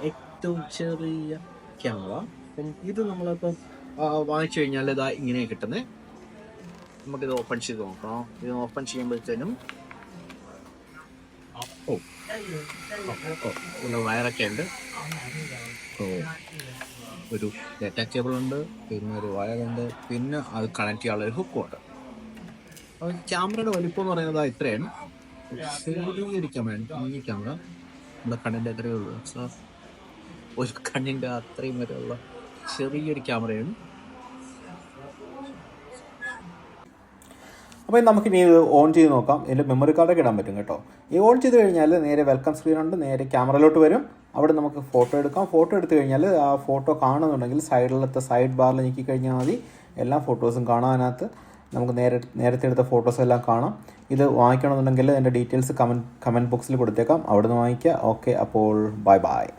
ഏറ്റവും ചെറിയ ക്യാമറ. അപ്പം ഇത് നമ്മളിപ്പം വാങ്ങിച്ചു കഴിഞ്ഞാൽ ഇതാ ഇങ്ങനെ കിട്ടുന്നത്. നമുക്കിത് ഓപ്പൺ ചെയ്ത് നോക്കാം. ഇത് ഓപ്പൺ ചെയ്യുമ്പോഴത്തേനും പിന്നെ വയറൊക്കെ ഉണ്ട്. ഒരു ഡാറ്റ കേബിൾ ഉണ്ട്, പിന്നെ ഒരു വയറുണ്ട്, പിന്നെ അത് കണക്ട് ചെയ്യാനുള്ള ഒരു ഹുക്കും ഉണ്ട്. അപ്പോൾ ക്യാമറയുടെ വലിപ്പം എന്ന് പറയുന്നത് ഇത്രയാണ്. ചെറിയൊരു ക്യാമറയാണ് ഈ ക്യാമറ. നമ്മുടെ കണ്ണിൻ്റെ അത്രയേ ഉള്ളൂ. ഒരു കണ്ണിൻ്റെ അത്രയും വരെയുള്ള ചെറിയൊരു ക്യാമറയാണ്. അപ്പോൾ നമുക്കിനി ഇത് ഓൺ ചെയ്ത് നോക്കാം. ഇതിൽ മെമ്മറി കാർഡൊക്കെ ഇടാൻ പറ്റും കേട്ടോ. ഈ ഓൺ ചെയ്ത് കഴിഞ്ഞാൽ നേരെ വെൽക്കം സ്ക്രീൻ ഉണ്ട്, നേരെ ക്യാമറയിലോട്ട് വരും. അവിടെ നമുക്ക് ഫോട്ടോ എടുക്കാം. ഫോട്ടോ എടുത്തു കഴിഞ്ഞാൽ ആ ഫോട്ടോ കാണുന്നുണ്ടെങ്കിൽ സൈഡ് ബാറിൽ ഞെക്കി കഴിഞ്ഞാൽ മതി. എല്ലാ ഫോട്ടോസും കാണാനകത്ത് നമുക്ക് നേരത്തെ എടുത്ത ഫോട്ടോസ് എല്ലാം കാണാം. ഇത് വാങ്ങിക്കണമെന്നുണ്ടെങ്കിൽ എൻ്റെ ഡീറ്റെയിൽസ് കമൻറ്റ് ബോക്സിൽ കൊടുത്തേക്കാം, അവിടെ നിന്ന് വാങ്ങിക്കുക. ഓക്കെ, അപ്പോൾ ബൈ.